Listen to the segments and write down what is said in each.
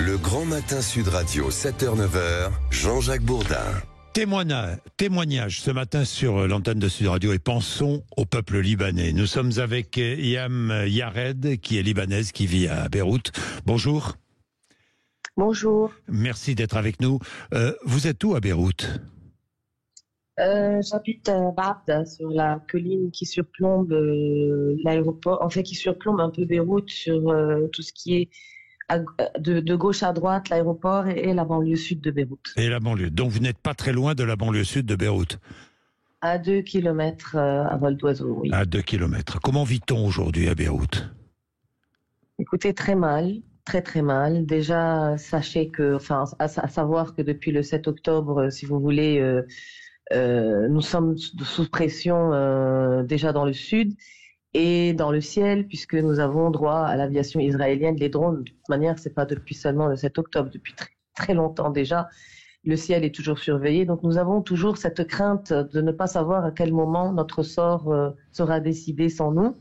Le Grand Matin Sud Radio, 7h-9h, Jean-Jacques Bourdin. Témoignage ce matin sur l'antenne de Sud Radio et pensons au peuple libanais. Nous sommes avec Yam Yared, qui est libanaise, qui vit à Beyrouth. Bonjour. Bonjour. Merci d'être avec nous. Vous êtes où à Beyrouth ? J'habite à Baabda, sur la colline qui surplombe l'aéroport, qui surplombe un peu Beyrouth sur tout ce qui est de gauche à droite, l'aéroport et la banlieue sud de Beyrouth. Et la banlieue. Donc vous n'êtes pas très loin de la banlieue sud de Beyrouth ? À 2 kilomètres à vol d'oiseau, oui. À 2 kilomètres. Comment vit-on aujourd'hui à Beyrouth ? Écoutez, très mal. Très très mal. Déjà, sachez que, à savoir que depuis le 7 octobre, si vous voulez, nous sommes sous pression déjà dans le sud et dans le ciel, puisque nous avons droit à l'aviation israélienne, les drones. De toute manière, c'est pas depuis seulement le 7 octobre, depuis très, très longtemps déjà. Le ciel est toujours surveillé, donc nous avons toujours cette crainte de ne pas savoir à quel moment notre sort sera décidé sans nous.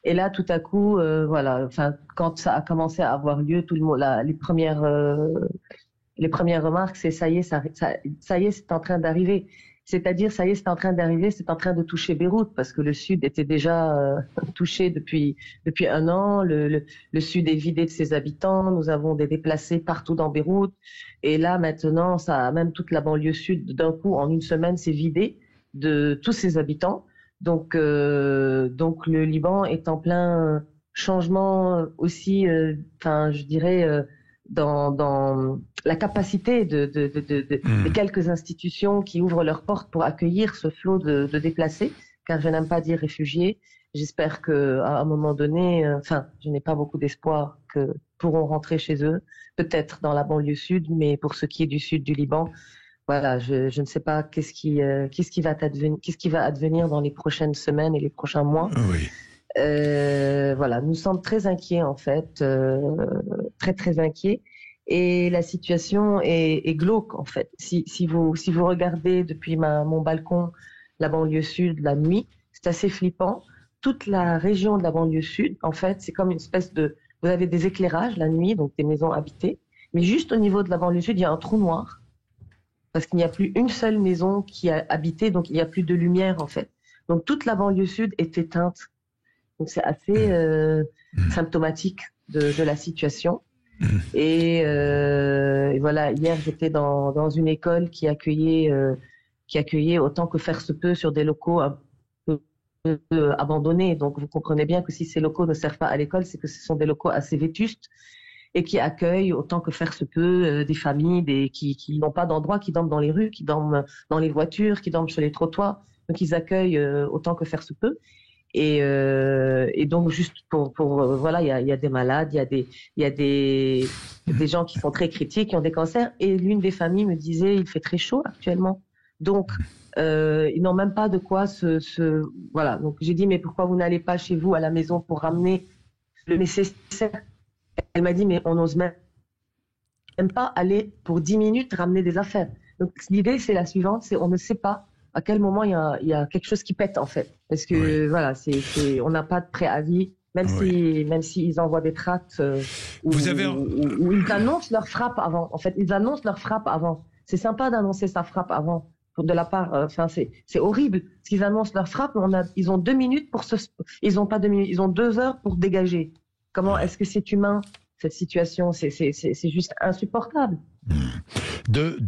Et là, tout à coup, quand ça a commencé à avoir lieu, tout le monde, les premières remarques, c'est ça y est, c'est en train d'arriver. C'est-à-dire, ça y est, c'est en train d'arriver, c'est en train de toucher Beyrouth, parce que le sud était déjà touché depuis un an. Le sud est vidé de ses habitants. Nous avons des déplacés partout dans Beyrouth. Et là, maintenant, même toute la banlieue sud, d'un coup, en une semaine, s'est vidée de tous ses habitants. Donc le Liban est en plein changement aussi, je dirais, dans la capacité de quelques institutions qui ouvrent leurs portes pour accueillir ce flot de déplacés, car je n'aime pas dire réfugiés. J'espère que à un moment donné, je n'ai pas beaucoup d'espoir que pourront rentrer chez eux, peut-être dans la banlieue sud, mais pour ce qui est du sud du Liban, voilà, je ne sais pas qu'est-ce qui va advenir dans les prochaines semaines et les prochains mois. Oui. Nous sommes très inquiets en fait, très très inquiets, et la situation est glauque en fait. Si vous regardez depuis mon balcon la banlieue sud la nuit, c'est assez flippant. Toute la région de la banlieue sud, en fait, c'est comme une espèce vous avez des éclairages la nuit, donc des maisons habitées, mais juste au niveau de la banlieue sud, il y a un trou noir. Parce qu'il n'y a plus une seule maison qui est habitée, donc il n'y a plus de lumière en fait. Donc toute la banlieue sud est éteinte. Donc c'est assez symptomatique de la situation. Et voilà, hier j'étais dans une école qui accueillait autant que faire se peut sur des locaux un peu abandonnés. Donc vous comprenez bien que si ces locaux ne servent pas à l'école, c'est que ce sont des locaux assez vétustes et qui accueillent autant que faire se peut des familles qui n'ont pas d'endroit, qui dorment dans les rues, qui dorment dans les voitures, qui dorment sur les trottoirs. Donc ils accueillent autant que faire se peut. Et donc juste voilà, il y a des malades, il y a des gens qui sont très critiques, qui ont des cancers. Et l'une des familles me disait, il fait très chaud actuellement. Donc ils n'ont même pas de quoi voilà. Donc j'ai dit, mais pourquoi vous n'allez pas chez vous à la maison pour ramener le nécessaire? Elle m'a dit, mais on n'ose même pas aller pour 10 minutes ramener des affaires. Donc l'idée, c'est la suivante, c'est on ne sait pas à quel moment il y a quelque chose qui pète en fait. Parce que voilà, on n'a pas de préavis, même si ils envoient des tracts où ils annoncent leur frappe avant. En fait, ils annoncent leur frappe avant. C'est sympa d'annoncer sa frappe avant. De la part, c'est horrible. Parce qu'ils annoncent leur frappe, ils ont 2 minutes ils n'ont pas 2 minutes, ils ont 2 heures pour dégager. Comment est-ce que c'est humain, cette situation? C'est juste insupportable. De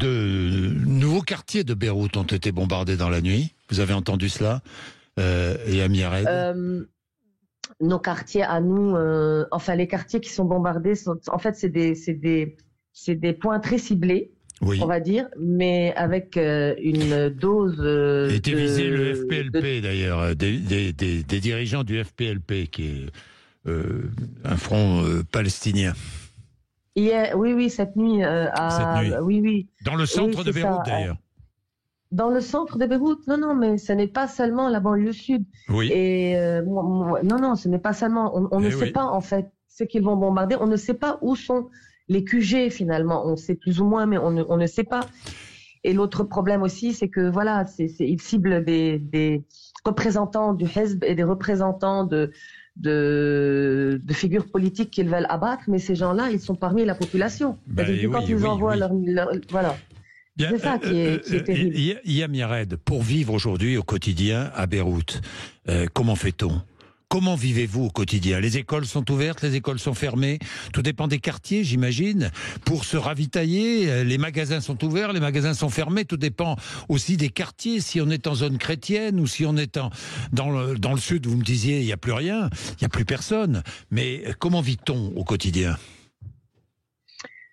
nouveaux quartiers de Beyrouth ont été bombardés dans la nuit. Vous avez entendu cela, Yam Yared? Nos quartiers à nous, les quartiers qui sont bombardés, c'est des points très ciblés. Oui. On va dire, mais avec une dose. Était visé le FPLP d'ailleurs, des dirigeants du FPLP, qui est un front palestinien. Oui, cette nuit. Cette nuit. Oui. Dans le centre de Beyrouth d'ailleurs. Dans le centre de Beyrouth, non, mais ce n'est pas seulement la banlieue sud. Oui. Et non, ce n'est pas seulement. On ne sait pas en fait ce qu'ils vont bombarder. On ne sait pas où sont les QG finalement. On sait plus ou moins, mais on ne sait pas. Et l'autre problème aussi, c'est que voilà, ils ciblent des représentants du Hezb et des représentants de figures politiques qu'ils veulent abattre, mais ces gens-là, ils sont parmi la population. C'est-à-dire que quand ils envoient voilà. Bien, c'est ça qui est terrible. Yam Yared, pour vivre aujourd'hui au quotidien à Beyrouth, comment fait-on ? Comment vivez-vous au quotidien? Les écoles sont ouvertes, les écoles sont fermées. Tout dépend des quartiers, j'imagine. Pour se ravitailler, les magasins sont ouverts, les magasins sont fermés. Tout dépend aussi des quartiers. Si on est en zone chrétienne ou si on est dans le sud, vous me disiez, il n'y a plus rien, il n'y a plus personne. Mais comment vit-on au quotidien?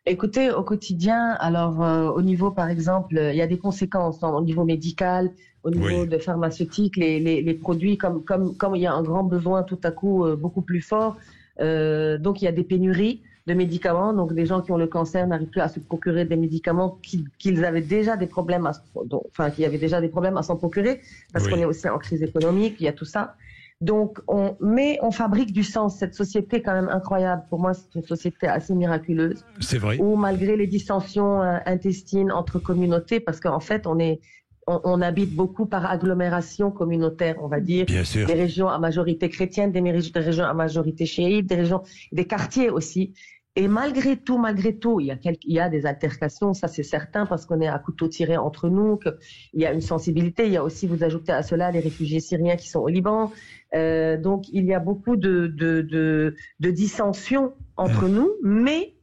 Écoutez, au quotidien, alors au niveau, par exemple, il y a des conséquences au niveau médical, au niveau de pharmaceutique, les produits, comme il y a un grand besoin tout à coup beaucoup plus fort, donc il y a des pénuries de médicaments, donc des gens qui ont le cancer n'arrivent plus à se procurer des médicaments qu'ils avaient déjà des problèmes, qui avaient déjà des problèmes à s'en procurer, parce qu'on est aussi en crise économique, il y a tout ça. Donc, on fabrique du sens. Cette société, quand même incroyable. Pour moi, c'est une société assez miraculeuse. C'est vrai. Où, malgré les dissensions intestines entre communautés, parce qu'en fait, on habite beaucoup par agglomération communautaire, on va dire. Bien sûr. Des régions à majorité chrétienne, des régions à majorité chiite, des quartiers aussi. Et malgré tout, il y a des altercations, ça c'est certain, parce qu'on est à couteau tiré entre nous, qu'il y a une sensibilité. Il y a aussi, vous ajoutez à cela, les réfugiés syriens qui sont au Liban. Donc il y a beaucoup de dissensions entre nous, mais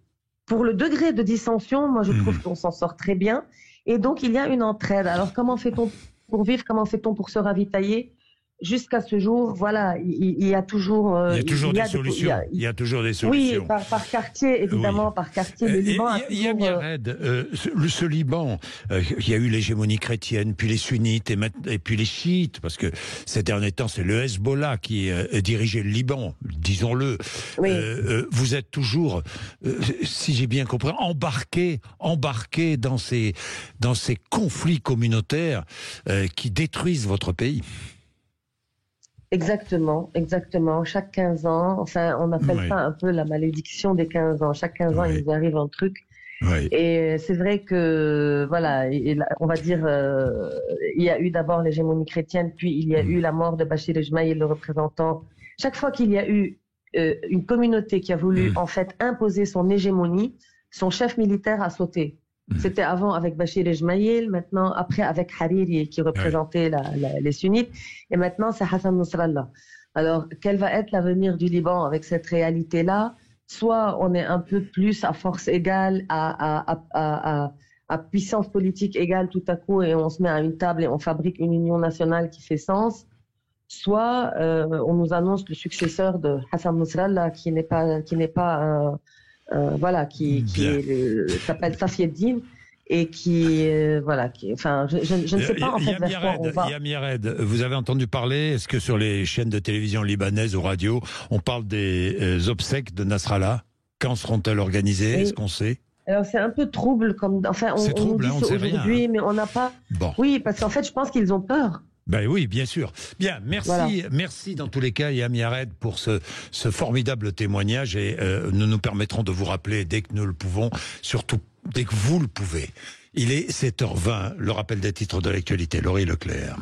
pour le degré de dissension, moi je trouve qu'on s'en sort très bien. Et donc il y a une entraide. Alors comment fait-on pour vivre? Comment fait-on pour se ravitailler? Jusqu'à ce jour, voilà, il y a toujours... des solutions. Il y a toujours des solutions. Oui, par quartier, évidemment, par quartier. Le Liban a toujours... Yam Yared, ce Liban, il y a eu l'hégémonie chrétienne, puis les sunnites et puis les chiites, parce que ces derniers temps, c'est le Hezbollah qui dirigeait le Liban, disons-le. Oui. Vous êtes toujours, si j'ai bien compris, embarqué dans ces conflits communautaires qui détruisent votre pays. Exactement. Chaque 15 ans, enfin, on appelle ça un peu la malédiction des 15 ans. Chaque 15 ans, il nous arrive un truc. Oui. Et c'est vrai que, voilà, on va dire, il y a eu d'abord l'hégémonie chrétienne, puis il y a eu la mort de Bachir el-Jmaïl, le représentant. Chaque fois qu'il y a eu une communauté qui a voulu, en fait, imposer son hégémonie, son chef militaire a sauté. C'était avant avec Bachir el-Jmaïl, maintenant après avec Hariri qui représentait les sunnites, et maintenant c'est Hassan Nasrallah. Alors quel va être l'avenir du Liban avec cette réalité-là? Soit on est un peu plus à force égale, à puissance politique égale tout à coup, et on se met à une table et on fabrique une union nationale qui fait sens. Soit on nous annonce le successeur de Hassan Nasrallah qui n'est pas qui s'appelle Safi Eddin et enfin, je ne sais pas en fait vers quoi on va. Yam Yared, vous avez entendu parler, est-ce que sur les chaînes de télévision libanaises ou radio, on parle des obsèques de Nasrallah? Quand seront-elles organisées? Est-ce qu'on sait? Alors c'est un peu trouble, on nous dit ça aujourd'hui, mais on n'a pas... Bon. Oui, parce qu'en fait, je pense qu'ils ont peur. Ben oui, bien sûr. Bien, merci dans tous les cas, Yam Yared, pour ce formidable témoignage, et nous nous permettrons de vous rappeler dès que nous le pouvons, surtout dès que vous le pouvez. Il est 7h20, le rappel des titres de l'actualité, Laurie Leclerc.